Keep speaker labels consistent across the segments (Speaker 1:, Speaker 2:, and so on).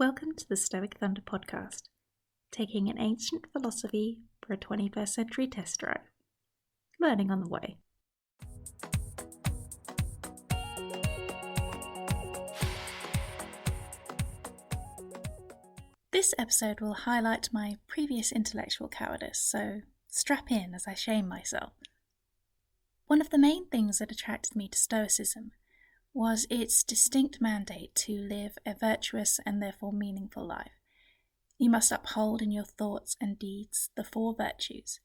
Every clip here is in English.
Speaker 1: Welcome to the Stoic Thunder podcast, taking an ancient philosophy for a 21st century test drive. Learning on the way. This episode will highlight my previous intellectual cowardice, so strap in as I shame myself. One of the main things that attracted me to Stoicism was its distinct mandate to live a virtuous and therefore meaningful life. You must uphold in your thoughts and deeds the four virtues: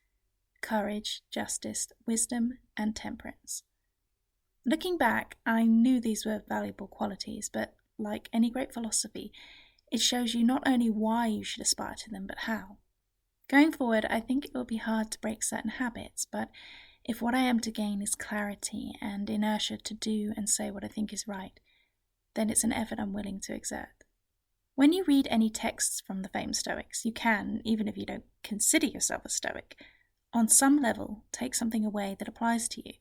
Speaker 1: courage, justice, wisdom, and temperance. Looking back, I knew these were valuable qualities, but like any great philosophy, it shows you not only why you should aspire to them, but how. Going forward, I think it will be hard to break certain habits, but if what I am to gain is clarity and inertia to do and say what I think is right, then it's an effort I'm willing to exert. When you read any texts from the famed Stoics, you can, even if you don't consider yourself a Stoic, on some level take something away that applies to you.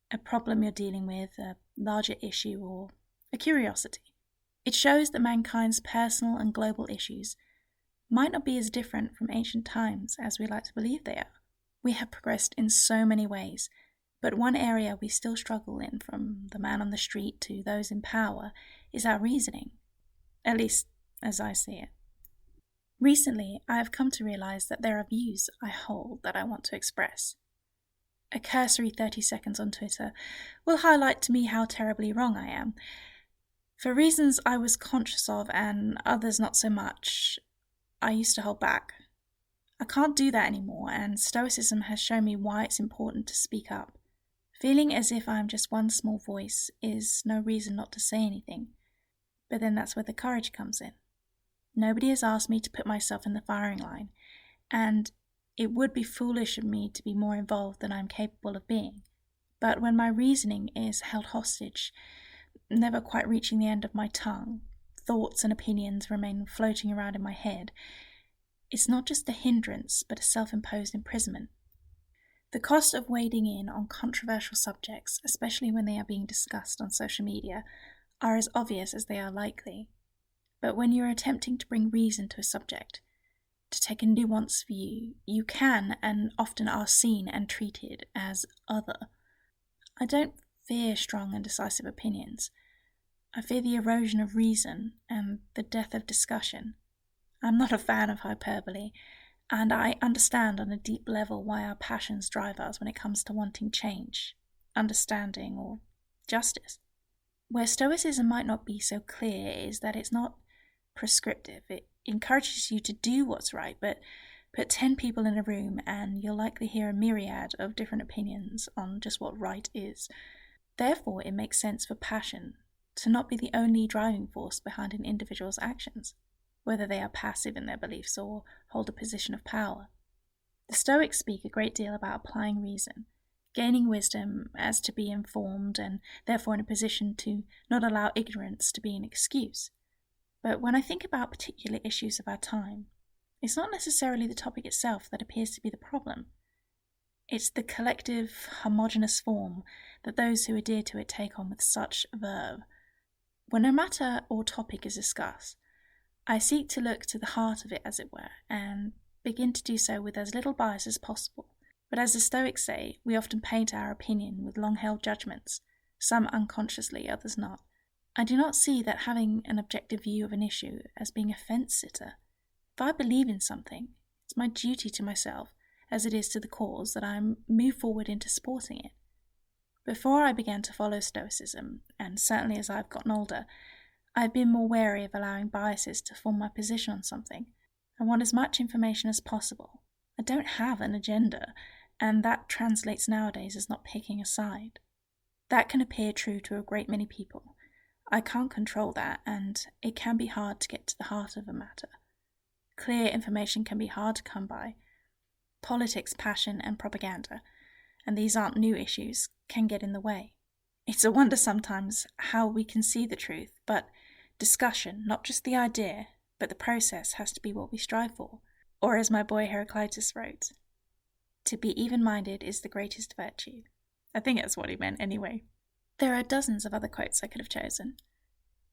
Speaker 1: A problem you're dealing with, a larger issue, or a curiosity. It shows that mankind's personal and global issues might not be as different from ancient times as we like to believe they are. We have progressed in so many ways, but one area we still struggle in, from the man on the street to those in power, is our reasoning, at least as I see it. Recently, I have come to realize that there are views I hold that I want to express. A cursory 30 seconds on Twitter will highlight to me how terribly wrong I am. For reasons I was conscious of and others not so much, I used to hold back. I can't do that anymore, and Stoicism has shown me why it's important to speak up. Feeling as if I'm just one small voice is no reason not to say anything, but then that's where the courage comes in. Nobody has asked me to put myself in the firing line, and it would be foolish of me to be more involved than I'm capable of being. But when my reasoning is held hostage, never quite reaching the end of my tongue, thoughts and opinions remain floating around in my head, it's not just a hindrance, but a self-imposed imprisonment. The cost of wading in on controversial subjects, especially when they are being discussed on social media, are as obvious as they are likely. But when you're attempting to bring reason to a subject, to take a nuanced view, you can and often are seen and treated as other. I don't fear strong and decisive opinions. I fear the erosion of reason and the death of discussion. I'm not a fan of hyperbole, and I understand on a deep level why our passions drive us when it comes to wanting change, understanding, or justice. Where Stoicism might not be so clear is that it's not prescriptive. It encourages you to do what's right, but put 10 people in a room and you'll likely hear a myriad of different opinions on just what right is. Therefore, it makes sense for passion to not be the only driving force behind an individual's actions, whether they are passive in their beliefs or hold a position of power. The Stoics speak a great deal about applying reason, gaining wisdom as to be informed and therefore in a position to not allow ignorance to be an excuse. But when I think about particular issues of our time, it's not necessarily the topic itself that appears to be the problem. It's the collective, homogeneous form that those who adhere to it take on with such verve. When a matter or topic is discussed, I seek to look to the heart of it, as it were, and begin to do so with as little bias as possible. But as the Stoics say, we often paint our opinion with long-held judgments, some unconsciously, others not. I do not see that having an objective view of an issue as being a fence-sitter. If I believe in something, it's my duty to myself, as it is to the cause, that I move forward into supporting it. Before I began to follow Stoicism, and certainly as I've gotten older, I've been more wary of allowing biases to form my position on something. I want as much information as possible. I don't have an agenda, and that translates nowadays as not picking a side. That can appear true to a great many people. I can't control that, and it can be hard to get to the heart of a matter. Clear information can be hard to come by. Politics, passion, and propaganda, and these aren't new issues, can get in the way. It's a wonder sometimes how we can see the truth, but discussion, not just the idea, but the process has to be what we strive for. Or as my boy Heraclitus wrote, to be even-minded is the greatest virtue. I think that's what he meant anyway. There are dozens of other quotes I could have chosen.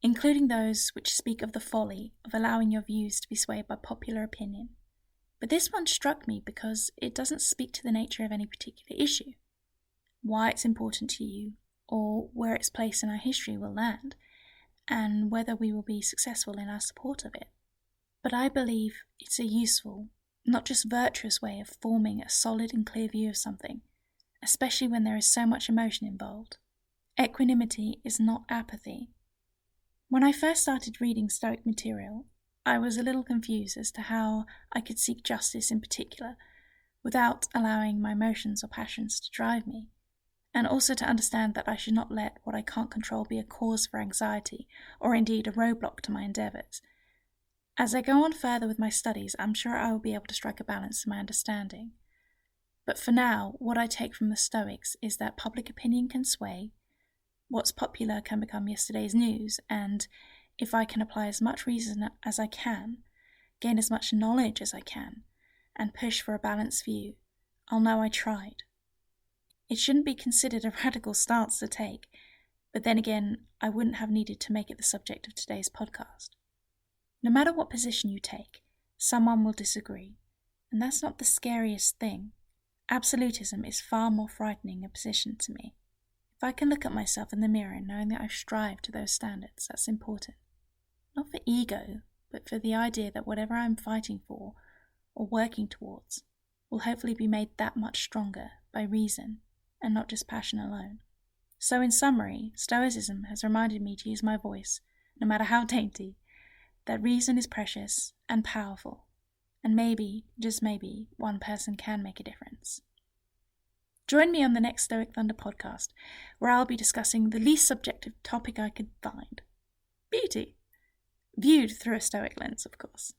Speaker 1: including those which speak of the folly of allowing your views to be swayed by popular opinion. But this one struck me because it doesn't speak to the nature of any particular issue, why it's important to you, or where its place in our history will land, and whether we will be successful in our support of it. But I believe it's a useful, not just virtuous way of forming a solid and clear view of something, especially when there is so much emotion involved. Equanimity is not apathy. When I first started reading Stoic material, I was a little confused as to how I could seek justice in particular, without allowing my emotions or passions to drive me, and also to understand that I should not let what I can't control be a cause for anxiety, or indeed a roadblock to my endeavours. As I go on further with my studies, I'm sure I will be able to strike a balance in my understanding. But for now, what I take from the Stoics is that public opinion can sway, what's popular can become yesterday's news, and if I can apply as much reason as I can, gain as much knowledge as I can, and push for a balanced view, I'll know I tried. It shouldn't be considered a radical stance to take, but then again, I wouldn't have needed to make it the subject of today's podcast. No matter what position you take, someone will disagree, and that's not the scariest thing. Absolutism is far more frightening a position to me. If I can look at myself in the mirror knowing that I've strived to those standards, that's important. Not for ego, but for the idea that whatever I'm fighting for, or working towards, will hopefully be made that much stronger by reason, and not just passion alone. So in summary, Stoicism has reminded me to use my voice, no matter how dainty, that reason is precious and powerful, and maybe, just maybe, one person can make a difference. Join me on the next Stoic Thunder podcast, where I'll be discussing the least subjective topic I could find: beauty, viewed through a Stoic lens, of course.